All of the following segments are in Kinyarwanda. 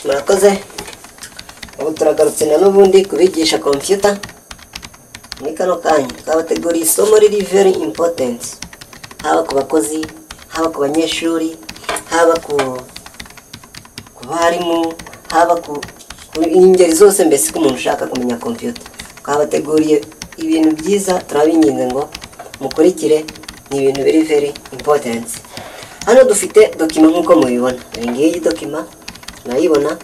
murakoze. Ubu turagarutse na n'ubundi kubigisha computer. Muri kano kanya twabateguriye isomo riri very important, haba ku bakozi, haba ku banyeshuri, haba ku barimu, haba ku ingeri zose, mbese ku muntu ushaka kumenya computer. Twabateguriye ibintu byiza, turabinginze ngo mukurikire, ni ibintu very very important. Hano dufite document nkuko mubibona. Iyi ngiyi document murayibona,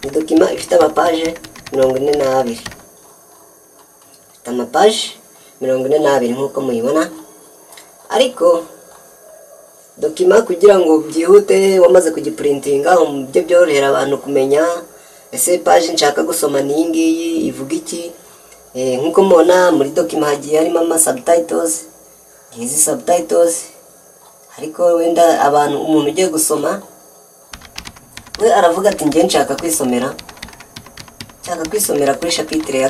ni document ifite amapaje 42. Ifite amapaje 42 nkuko mubibona. Ariko document kugira ngo byihute wamaze kugiprintinga, byo byorohera abantu kumenya ese page nshaka gusoma ni ngiyi ivuga iki. Nkuko mubona muri document hagiye harimo ama subtitles. Izi subtitles ariko wenda abantu umuntu ugiye gusoma we aravuga ati ngiye nshaka kwisomera kuri chapitre ya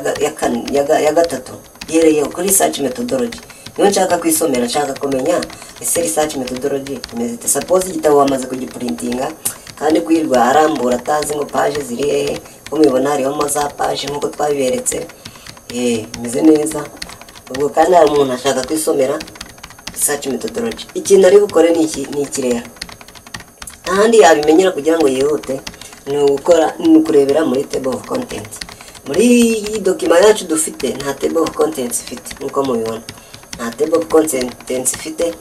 gatatu yereye kuri research methodology. Niyo nshaka kwisomera, nshaka kumenya ese research methodology imeze. Suppose igitabo wamaze kugiprintinga kandi kwirwa arambura atazi ngo page ziri hehe, umubona hariho za page nkuko twabiberetse. Imeze neza. Ubwo kandi hari umuntu ashaka kwisomera research methodology. Ikintu ari bukore ni iki rero, ahandi yabimenyera kugira ngo yihute, ni kurebera muri table of contents. Muri iyi document yacu dufite nta table of contents ifite, nkuko mubibona nta table of contents ifite.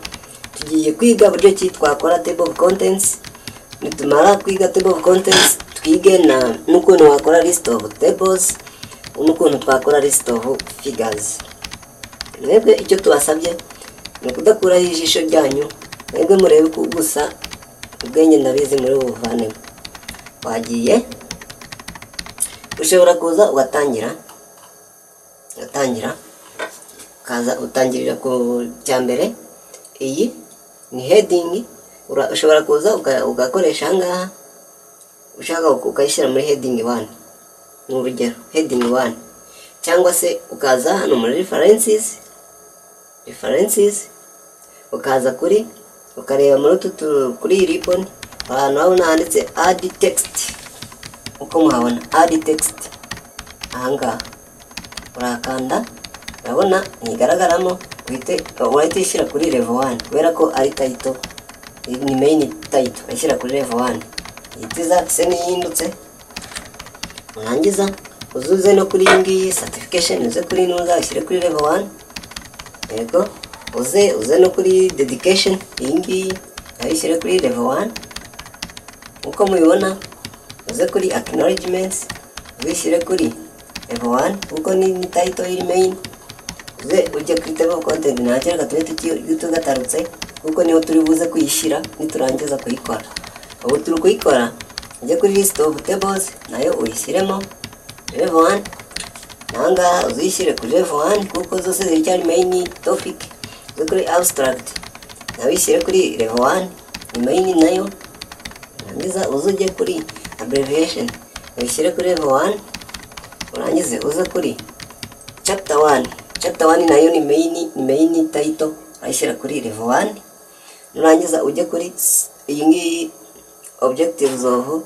Tugiye kwiga buryo ki twakora table of contents. Nitumara kwiga table of contents, twige n'ukuntu wakora list of tables, n'ukuntu twakora list of figures. Mwebwe icyo tubasabye ni kudakuraho ijisho ryanyu, mwebwe murebe ko gusa ubwenge ndabizi muri buvane. Wagiye ushobora kuza ugatangira kaza utangirira ku cyambere. Iyi ni heading, ushobora kuza ugakoresha ngaha, ushaka ukayishyira muri heading 1 mu rugero heading 1, cyangwa se ukaza hano muri references ukaza kuri ukareba muri kuri ribbon ahantu aho handitse add text. Uko muhabona add text ahanga urakanda, urabona nigaragaramo, uhite ishyira kuri level 1 kubera ko ari title, ni main title, ishyira kuri level 1. Itiza se niyindutse, urangiza uzuze no kuri ngiyi certification, uze kuri nuza ishyire kuri level 1. Yego, uze no kuri dedication, iyi ngiyi ayishyire kuri level 1. Uko mubibona, uze kuri acknowledgements, uzishyire kuri level 1 kuko ni title iri main. Uze ujye kuri table of content, nakira gatubete tugatarutse kuko niho turi buze kuyishyira niturangiza kuyikora. Ubu turi kuyikora, ujye kuri list of tables nayo uyishyiremo level 1. Nanga uzishyire kuri level 1 kuko zose ziri main topic. Uze kuri abstract nayo uyishyire kuri level 1, ni main nayo. Urangiza uzujye kuri abbreviation uyishyire kuri level 1. Urangize uze kuri chapter 1 nayo ni main title, ayishyira kuri level 1. Urangiza ujye kuri iyi ngiyi objectives of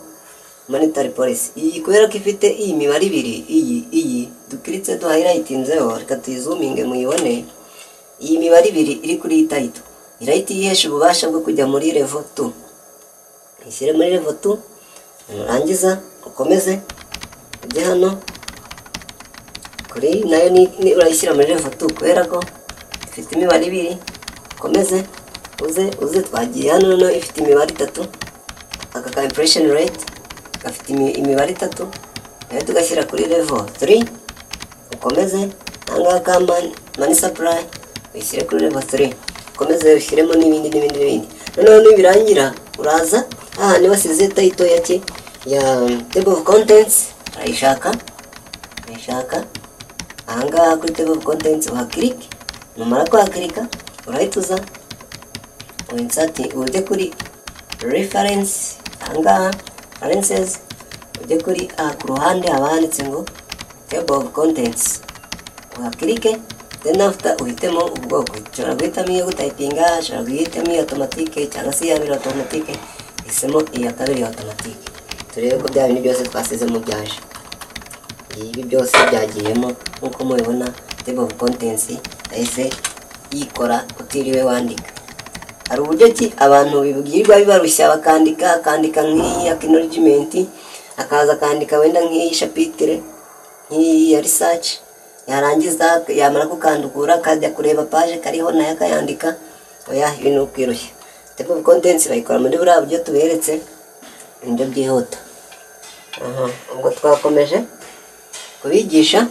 monetary policy. Iyi kubera ko ifite iyi mibare ibiri, iyi dukiritse du highlightinzeho, reka tuyizuminge muyibone. Iyi mibare ibiri iri kuri iyi title irahita yihesha ububasha bwo kujya muri level 2. Ishyire muri level 2. Urangiza ukomeze ujye hano kuri nayo ni urayishyira muri level 2 kubera ko ifite imibare ibiri. Ukomeze uze twagiye hano no ifite imibare 3, aka impression rate gafite imibare 3, nayo tugashyira kuri level 3. Ukomeze anga ka money supply ushyire kuri level 3. Ukomeze ushyiremo n'ibindi. Noneho nibirangira uraza aha ni wasize title yake ya table of contents, ayishaka ahanga kuri table of contents uhaklik. Numara kwaklika urahituza ujye kuri reference, ahanga references ujye kuri ku ruhande habanditse ngo table of contents, uhaklike. Then after uhitemo ubwoko, ushobora guhitamo iyo gutayipinga, ushobora guhitamo iyo automatique cyangwa se iya automatique. Isemo iya kabiri automatique. turebe ko bya bintu byose twasizemo byaje. Ibi byose byagiyemo nkuko mubibona. Table of contents ese yikora utiriwe wandika. Hari uburyo ki abantu bibwirwa bibarushya bakandika nk'iyi acknowledgement, akaza kandika wenda nk'iyi chapitre, nk'iyi ya research, yarangiza yamara kukandukura akajya kureba page kariho nayo akayandika. Oya, ibintu kwirushya. Table of contents bayikora muri buriya buryo tuberetse, ibyo byihuta. Ubwo twakomeje kubigisha,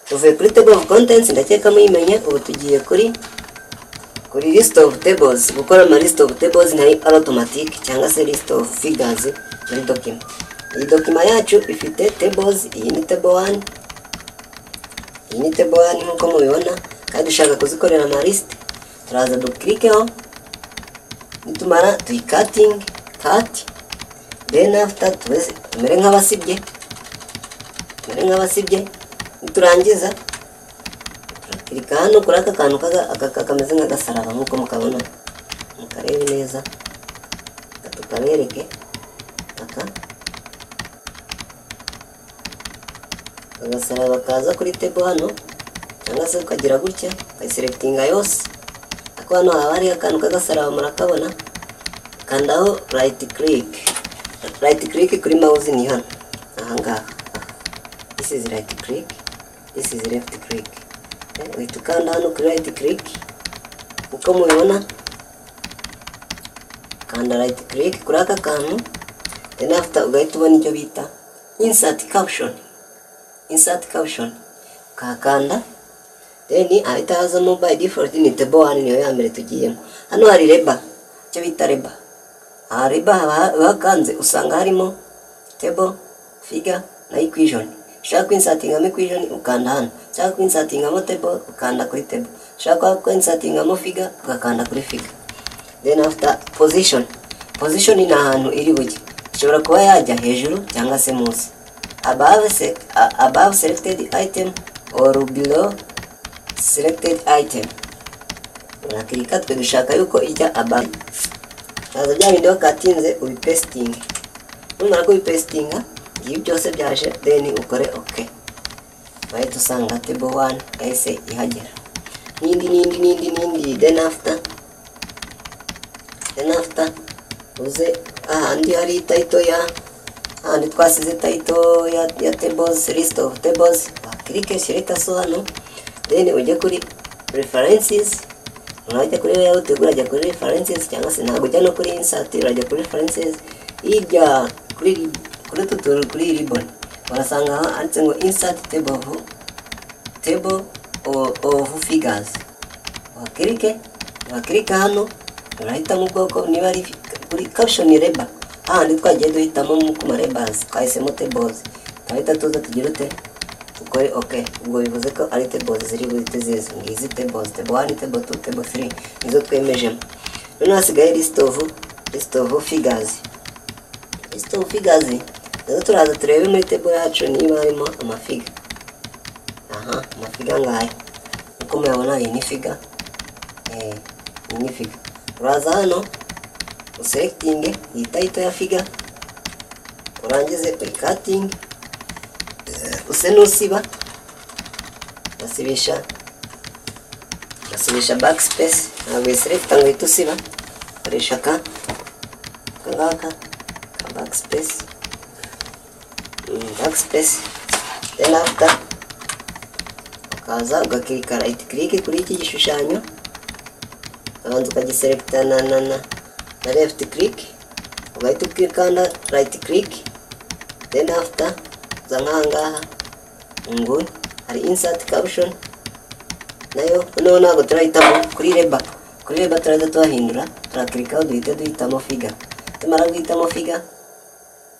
tuvuye kuri table of contents, ndakeka muyimenye. Ubu tugiye kuri list of tables, gukora ama list of tables ntari automatic cyangwa se list of figures muri document. Iyi document yacu ifite tables, iyi ni table 1, iyi ni table 1 nkuko mubibona, kandi dushaka kuzikorera ama list. Turaza dukirikeho, nitumara tuyikating, cut, then after tumere nk'abasibye, niturangiza turakirika hano kuri aka kantu kameze nk'agasaraba nkuko mukabona, mukarebe neza, tukabereke aka agasaraba kaza kuri table hano, cyangwa se ukagira gutya ukayiselectinga yose. Ako hano haba hari akantu k'agasaraba murakabona, kandaho right click kuri mouse ni hano ahangaha. This is right click, this is left click. Uhita ukanda hano kuri right click uko mubibona, kanda right click kuri aka kantu, then after ugahita ubona icyo bita insert caption, ukakanda, then ahita hazamo by default ni table 1 niyo ya mbere tugiyemo. Hano hari label, icyo bita label. Bakanze usanga harimo table, figure na equation. Shaka kwinsertingamo equation ukanda hano, shaka kwinsertingamo table ukanda kuri table, shaka kwinsertingamo figure ukakanda kuri figure. Then after position ni ahantu iri bujye, ishobora kuba yajya hejuru cyangwa se munsi, above selected item or below selected item. Urakirika, twe dushaka yuko ijya above. Naza bya bindi wakatinze ubipesting, numara kubipestinga ibi byose byaje, then ukore okay. Bahita usanga table 1 ese ihagera. Nindi then after uze ahandi hari title ya ahandi twasize title ya tables, list of tables, click shirita so hano, then ujye kuri references. Unajya kuri layout urajya kuri references, cyangwa se ntabwo ujya no kuri insert, urajya kuri references. Ijya kuri ribbon urasanga handitse ngo insert table of figures. Wakirika hano urahita mu bwoko, niba ari kuri caption label ahandi twagiye duhitamo mu kuma labels twahisemo tables, turahita tuza tugira ute ukore okay. Ubwo bivuze ko ari tables ziri buhite ziza, ngizi tables, table 1, table 2, table 3 nizo twemejemo. None hasigaye list of figures. List of figures nazo turaza turebe muri table yacu niba harimo amafiga. Amafiga ngaya uko muyabona, iyi ni figure, iyi ni figure. Uraza hano uselecting iyi title ya figure, urangize cutting, use nusiba, basibisha backspace, ntabwo selecta ngo uhite usiba, koresha ngaka backspace, then after ukaza ugakirika right click kuri iki gishushanyo, ukabanza ukagiselecta na left click, ugahita ukikanda right click, then after za nkangaha ngo hari insert caption nayo. Noneho ntabwo turahitamo kuri label turaza tuhahindura, turakirikaho duhita duhitamo figure. Tumara guhitamo figure,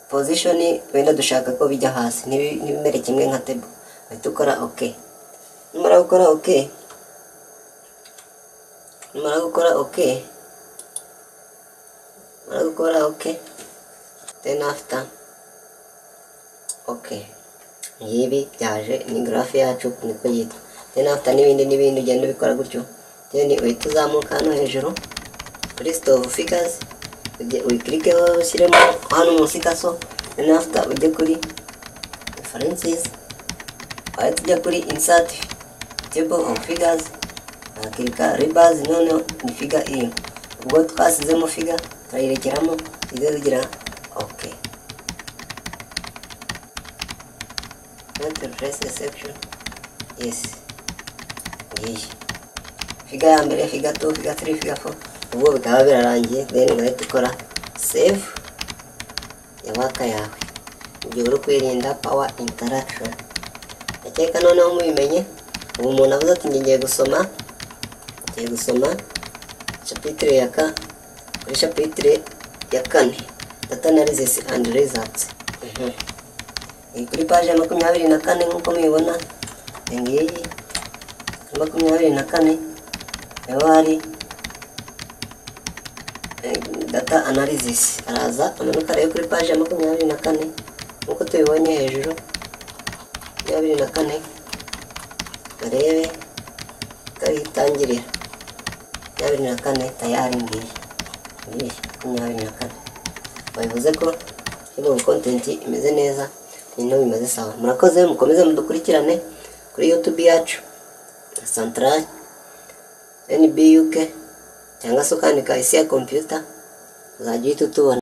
position wenda dushaka ko bijya hasi ntibimere kimwe nka table, bahita ukora okay. Numara gukora okay, then after okay, ngibi byaje ni graph yacu niko yitwa. Then after n'ibindi ugenda ubikora gutyo, then uhita uzamuka hano hejuru list of figures, uyiklike ushyiremo hano munsi gaso, and after ujye kuri references, wahita ujya kuri insert table of figures, klika rebars, noneho ni figure iyi, ubwo twasizemo figure turayirekeramo ize zigira okay. Not refresh the section. Yes. Ngiyi figure ya mbere, figure 2, figure 3, figure 4, ubwo bikaba birarangiye. Then ugahita ukora save ya waka yawe, ibyo uri kwirinda power interaction. Ndakeka noneho mubimenye. Ubu umuntu avuze ati ngiye gusoma chapitre ya kuri chapitre ya 4 data analysis and results. Kuri page ya 24 nkuko mubibona, ngiyi 24 niho hari data analysis. Araza amanuka rero kuri page ya 24 nkuko tubibonye hejuru 24, arebe karitangirira 24 tayari ngiyi 24. Bavuze ko iyo content imeze neza, ibintu bimaze sawa. Murakoze, mukomeze mudukurikirane kuri YouTube yacu Central NB UK, cyangwa se ukandika isi ya computer uzajya uhita utubona.